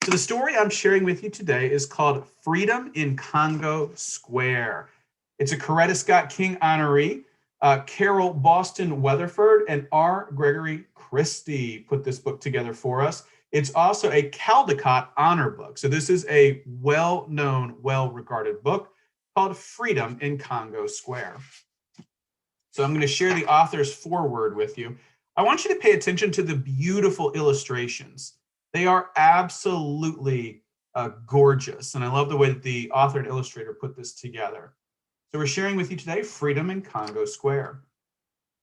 So the story I'm sharing with you today is called Freedom in Congo Square. It's a Coretta Scott King honoree. Carol Boston Weatherford and R. Gregory Christie put this book together for us. It's also a Caldecott honor book. So this is a well-known, well-regarded book called Freedom in Congo Square. So I'm going to share the author's foreword with you. I want you to pay attention to the beautiful illustrations. They are absolutely gorgeous. And I love the way that the author and illustrator put this together. So we're sharing with you today Freedom in Congo Square.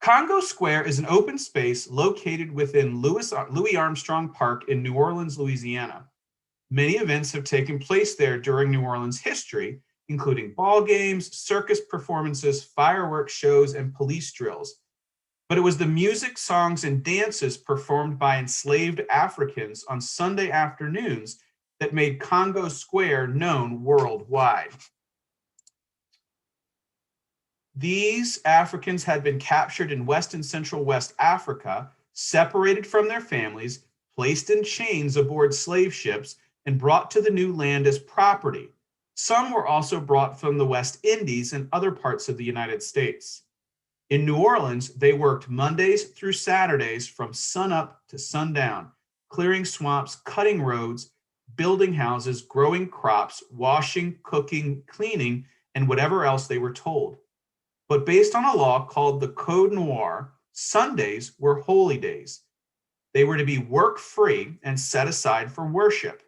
Congo Square is an open space located within Louis Armstrong Park in New Orleans, Louisiana. Many events have taken place there during New Orleans history, including ball games, circus performances, fireworks shows, and police drills. But it was the music, songs, and dances performed by enslaved Africans on Sunday afternoons that made Congo Square known worldwide. These Africans had been captured in West and Central West Africa, separated from their families, placed in chains aboard slave ships, and brought to the new land as property. Some were also brought from the West Indies and other parts of the United States. In New Orleans, they worked Mondays through Saturdays from sunup to sundown, clearing swamps, cutting roads, building houses, growing crops, washing, cooking, cleaning, and whatever else they were told. But based on a law called the Code Noir, Sundays were holy days. They were to be work-free and set aside for worship.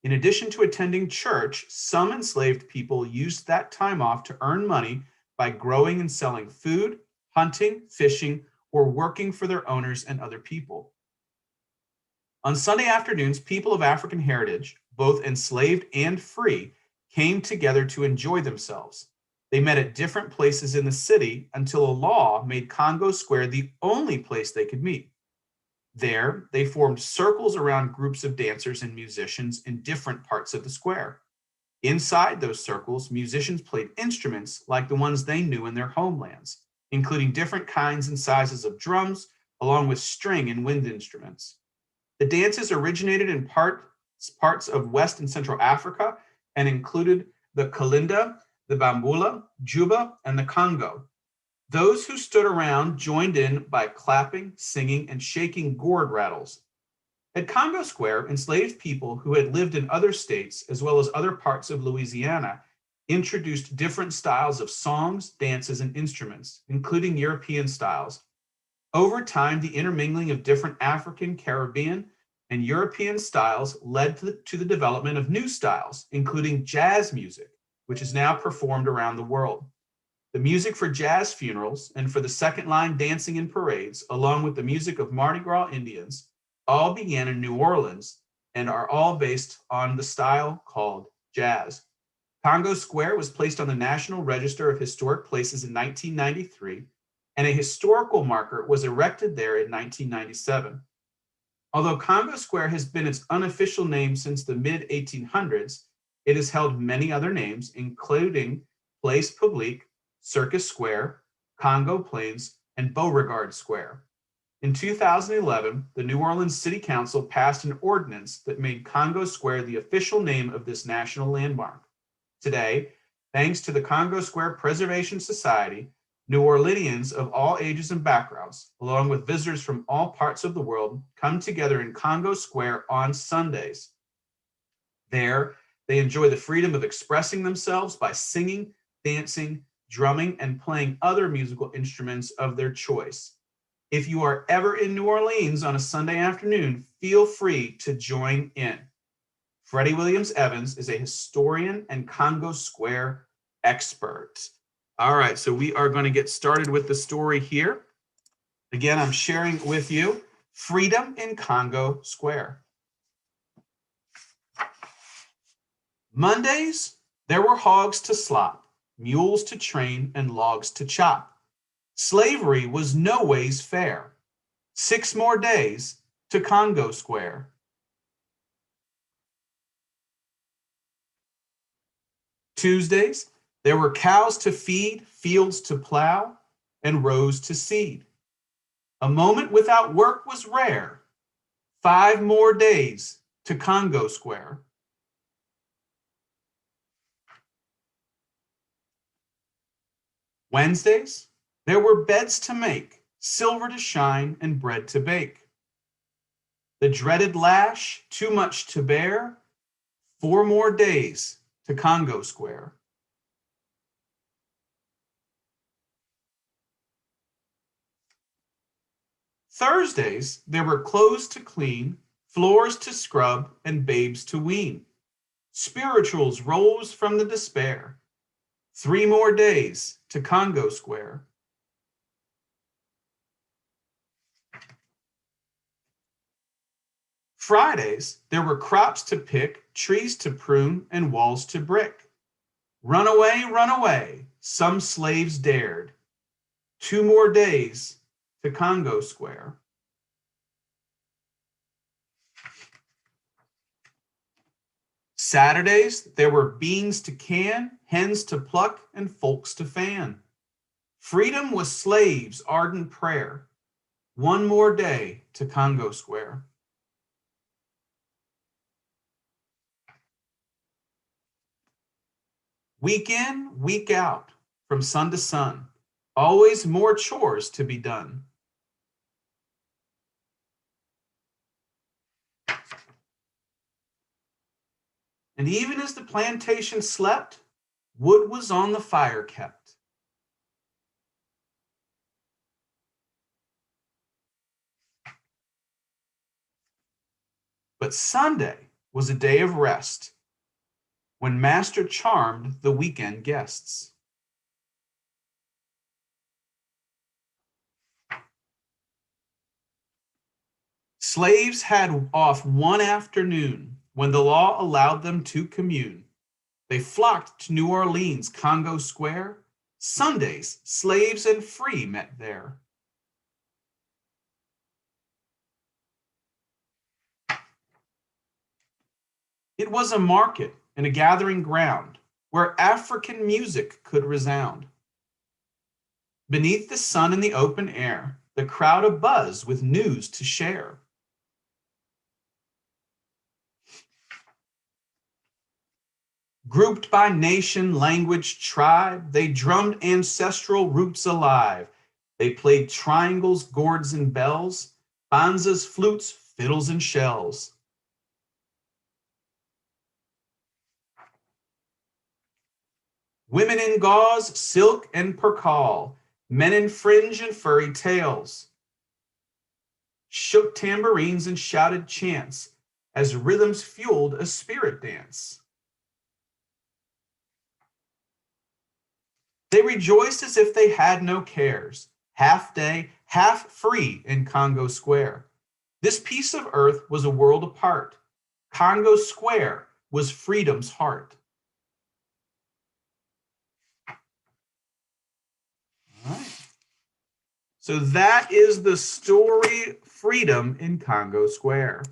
In addition to attending church, some enslaved people used that time off to earn money by growing and selling food, hunting, fishing, or working for their owners and other people. On Sunday afternoons, people of African heritage, both enslaved and free, came together to enjoy themselves. They met at different places in the city until a law made Congo Square the only place they could meet. There, they formed circles around groups of dancers and musicians in different parts of the square. Inside those circles, musicians played instruments like the ones they knew in their homelands, including different kinds and sizes of drums, along with string and wind instruments. The dances originated in parts of West and Central Africa and included the Kalinda, the Bambula, Juba, and the Congo. Those who stood around joined in by clapping, singing, and shaking gourd rattles. At Congo Square, enslaved people who had lived in other states, as well as other parts of Louisiana, introduced different styles of songs, dances, and instruments, including European styles. Over time, the intermingling of different African, Caribbean, and European styles led to the development of new styles, including jazz music, which is now performed around the world. The music for jazz funerals and for the second line dancing in parades, along with the music of Mardi Gras Indians, all began in New Orleans and are all based on the style called jazz. Congo Square was placed on the National Register of Historic Places in 1993, and a historical marker was erected there in 1997. Although Congo Square has been its unofficial name since the mid-1800s, it has held many other names, including Place Publique, Circus Square, Congo Plains, and Beauregard Square. In 2011, the New Orleans City Council passed an ordinance that made Congo Square the official name of this national landmark. Today, thanks to the Congo Square Preservation Society, New Orleanians of all ages and backgrounds, along with visitors from all parts of the world, come together in Congo Square on Sundays. There, they enjoy the freedom of expressing themselves by singing, dancing, drumming, and playing other musical instruments of their choice. If you are ever in New Orleans on a Sunday afternoon, feel free to join in. Freddie Williams Evans is a historian and Congo Square expert. All right, so we are going to get started with the story here. Again, I'm sharing with you Freedom in Congo Square. Mondays, there were hogs to slop, mules to train, and logs to chop. Slavery was no ways fair. 6 more days to Congo Square. Tuesdays, there were cows to feed, fields to plow, and rows to seed. A moment without work was rare. 5 more days to Congo Square. Wednesdays, there were beds to make, silver to shine, and bread to bake. The dreaded lash, too much to bear, 4 more days to Congo Square. Thursdays, there were clothes to clean, floors to scrub, and babes to wean. Spirituals rose from the despair. 3 more days to Congo Square. Fridays, there were crops to pick, trees to prune, and walls to brick. Run away, some slaves dared. 2 more days to Congo Square. Saturdays, there were beans to can, hens to pluck, and folks to fan. Freedom was slaves' ardent prayer. 1 more day to Congo Square. Week in, week out, from sun to sun, always more chores to be done. And even as the plantation slept, wood was on the fire kept. But Sunday was a day of rest when Master charmed the weekend guests. Slaves had off one afternoon when the law allowed them to commune. They flocked to New Orleans, Congo Square. Sundays, slaves and free met there. It was a market and a gathering ground where African music could resound. Beneath the sun in the open air, the crowd abuzz with news to share. Grouped by nation, language, tribe, they drummed ancestral roots alive. They played triangles, gourds, and bells, banzas, flutes, fiddles, and shells. Women in gauze, silk, and percale, men in fringe and furry tails, shook tambourines and shouted chants as rhythms fueled a spirit dance. They rejoiced as if they had no cares, half day, half free in Congo Square. This piece of earth was a world apart. Congo Square was freedom's heart. All right. So that is the story Freedom in Congo Square.